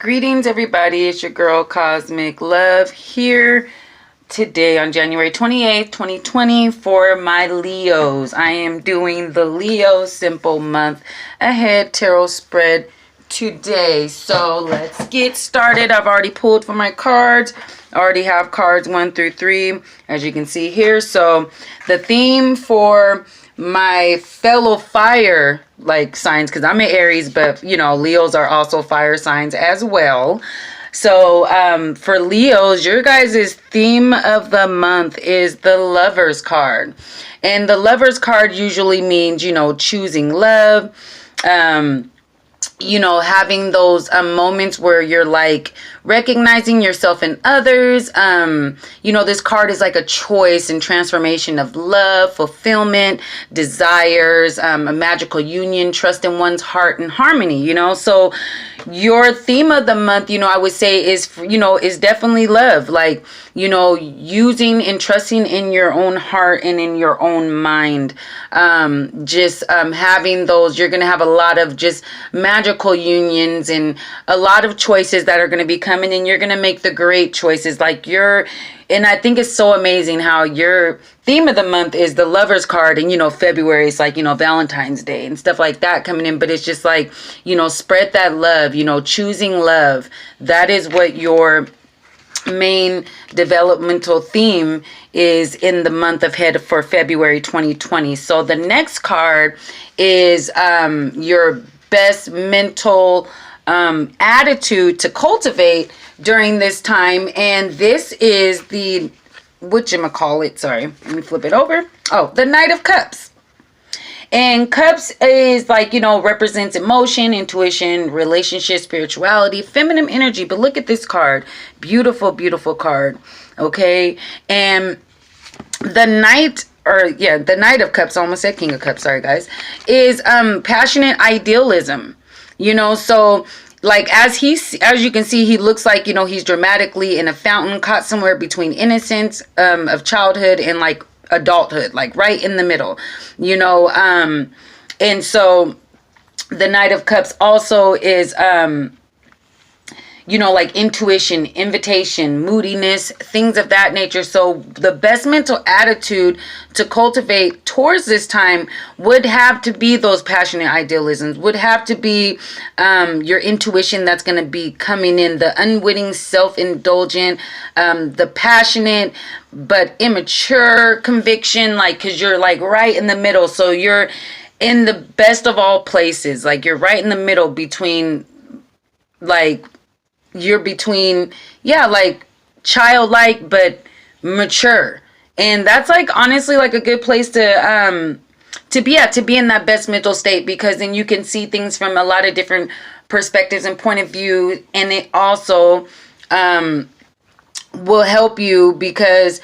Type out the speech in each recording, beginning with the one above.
Greetings, everybody. It's your girl, Cosmic Love, here today on January 28th, 2020 for my Leos. I am doing the Leo Simple Month Ahead Tarot Spread today. So let's get started. I've already pulled for my cards. I already have cards 1 through 3, as you can see here. So the theme for my fellow fire signs, because I'm an Aries, but Leos are also fire signs as well. So for Leos, your guys' theme of the month is the Lover's card. And the Lover's card usually means, choosing love, having those moments where you're recognizing yourself in others. This card is like a choice and transformation of love, fulfillment, desires, a magical union, trust in one's heart and harmony, So your theme of the month, I would say is definitely love. Using and trusting in your own heart and in your own mind. Having those, you're going to have a lot of just magical unions and a lot of choices that are going to be coming in. You're going to make the great choices. And I think it's so amazing how your theme of the month is the Lover's card, and February is Valentine's Day and stuff like that coming in, but it's just spread that love, choosing love. That is what your main developmental theme is in the month ahead for February 2020. So the next card is your best mental attitude to cultivate during this time, and this is the sorry, let me flip it over. The Knight of Cups. And Cups is represents emotion, intuition, relationship, spirituality, feminine energy. But look at this card. Beautiful, beautiful card. Okay. And the Knight of Cups, I almost said King of Cups, sorry guys, is passionate idealism. So as you can see, he looks like, he's dramatically in a fountain, caught somewhere between innocence of childhood and adulthood, right in the middle, and so the Knight of Cups also is intuition, invitation, moodiness, things of that nature. So the best mental attitude to cultivate towards this time would have to be those passionate idealisms, would have to be your intuition that's going to be coming in, the unwitting, self-indulgent, the passionate but immature conviction, because you're right in the middle. So you're in the best of all places, you're right in the middle between you're between childlike but mature, and that's honestly a good place to be in that best mental state, because then you can see things from a lot of different perspectives and point of view, and it also will help you because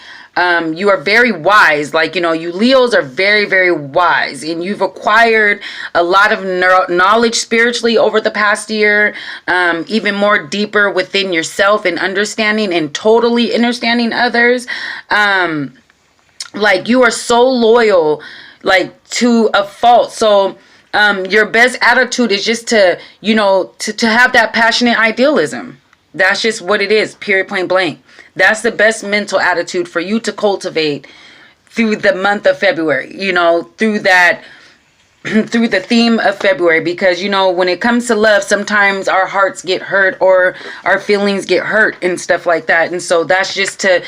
you are very wise. You Leos are very, very wise, and you've acquired a lot of knowledge spiritually over the past year, even more deeper within yourself and understanding and totally understanding others. You are so loyal, to a fault. So your best attitude is just to have that passionate idealism. That's just what it is, period, point blank. That's the best mental attitude for you to cultivate through the month of February, through the theme of February, because, when it comes to love, sometimes our hearts get hurt or our feelings get hurt and stuff like that. And so that's just to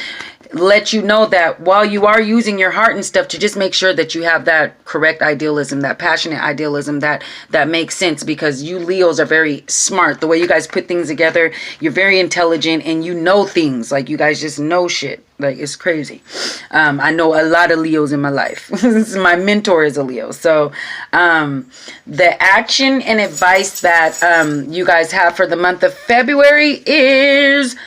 let you know that while you are using your heart and stuff, to just make sure that you have that correct idealism, that passionate idealism that makes sense, because you Leos are very smart. The way you guys put things together, you're very intelligent, and things. You guys just know shit. It's crazy. I know a lot of Leos in my life. My mentor is a Leo. So the action and advice that you guys have for the month of February is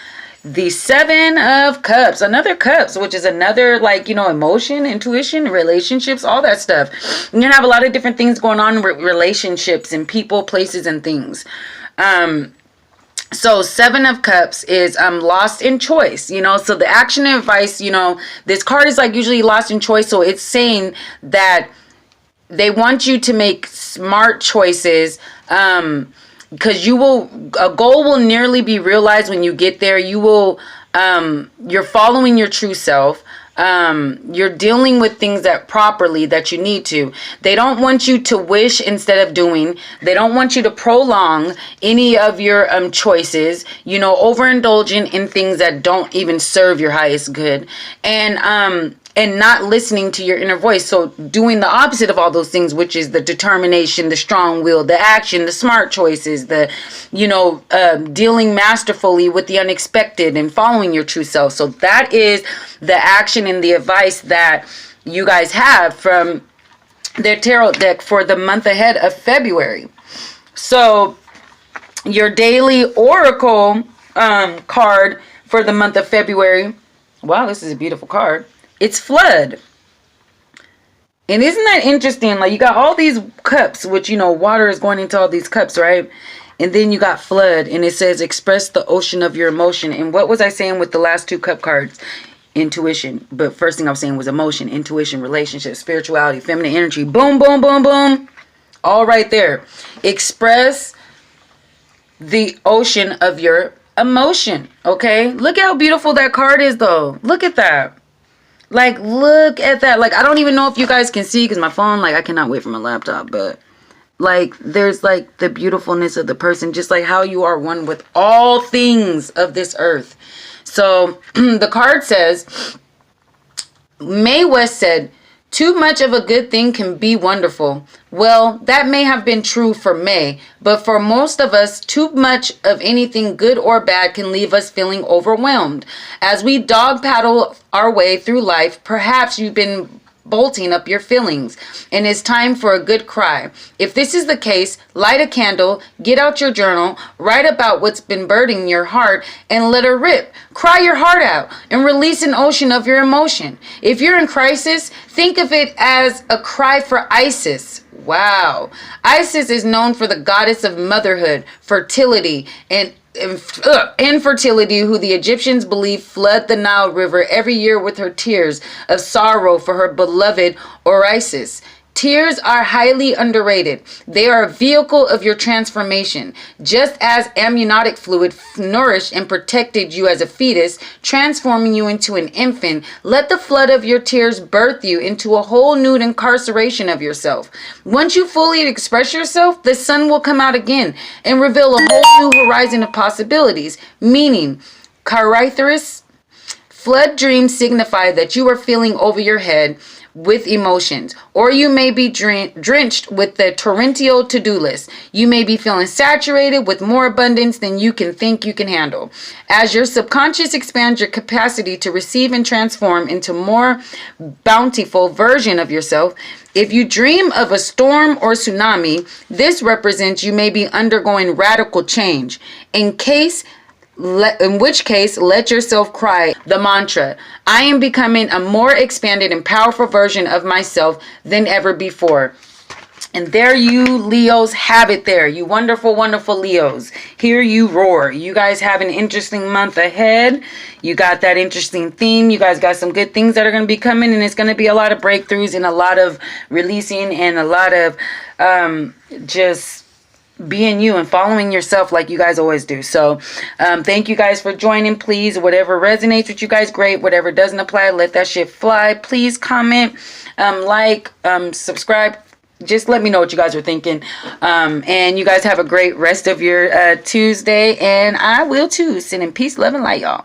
the Seven of Cups, another Cups, which is another emotion, intuition, relationships, all that stuff. You're gonna have a lot of different things going on with relationships and people, places, and things. So Seven of Cups is lost in choice, so the action and advice, this card is usually lost in choice. So it's saying that they want you to make smart choices, because a goal will nearly be realized when you get there. You will, you're following your true self. You're dealing with things that you need to. They don't want you to wish instead of doing. They don't want you to prolong any of your choices, overindulging in things that don't even serve your highest good, and not listening to your inner voice. So doing the opposite of all those things, which is the determination, the strong will, the action, the smart choices, dealing masterfully with the unexpected and following your true self. So that is the action and the advice that you guys have from their tarot deck for the month ahead of February. So your daily oracle card for the month of February. Wow, this is a beautiful card. It's flood. And isn't that interesting? Like, you got all these cups, which, water is going into all these cups, right? And then you got flood, and it says express the ocean of your emotion. And what was I saying with the last two cup cards? Intuition. But first thing I was saying was emotion, intuition, relationship, spirituality, feminine energy. Boom, boom, boom, boom. All right there. Express the ocean of your emotion. Okay? Look how beautiful that card is, though. Look at that. Like, look at that. Like, I don't even know if you guys can see because my phone, like, I cannot wait for my laptop. But, like, there's, like, the beautifulness of the person. Just like how you are one with all things of this earth. So, the card says, Mae West said, too much of a good thing can be wonderful. Well, that may have been true for May, but for most of us, too much of anything good or bad can leave us feeling overwhelmed. As we dog paddle our way through life, perhaps you've been bolting up your feelings, and it's time for a good cry. If this is the case, light a candle, get out your journal, write about what's been burdening your heart, and let her rip. Cry your heart out and release an ocean of your emotion. If you're in crisis, think of it as a cry for Isis. Wow. Isis is known for the goddess of motherhood, fertility, and infertility, who the Egyptians believe flood the Nile River every year with her tears of sorrow for her beloved Osiris. Tears are highly underrated. They are a vehicle of your transformation. Just as amniotic fluid nourished and protected you as a fetus, transforming you into an infant, let the flood of your tears birth you into a whole new incarceration of yourself. Once you fully express yourself, the sun will come out again and reveal a whole new horizon of possibilities. Meaning, Carithorus, flood dreams signify that you are feeling over your head with emotions, or you may be drenched with the torrential to-do list. You may be feeling saturated with more abundance than you can think you can handle. As your subconscious expands your capacity to receive and transform into more bountiful version of yourself, if you dream of a storm or tsunami, this represents you may be undergoing radical change. In which case, let yourself cry the mantra, I am becoming a more expanded and powerful version of myself than ever before. And there you Leos have it there. You wonderful, wonderful Leos. Hear you roar. You guys have an interesting month ahead. You got that interesting theme. You guys got some good things that are going to be coming. And it's going to be a lot of breakthroughs and a lot of releasing and a lot of just being you and following yourself like you guys always do. So thank you guys for joining. Please, whatever resonates with you guys, great. Whatever doesn't apply, let that shit fly. Please comment, subscribe. Just let me know what you guys are thinking. And you guys have a great rest of your Tuesday. And I will too. Sending peace, love, and light, y'all.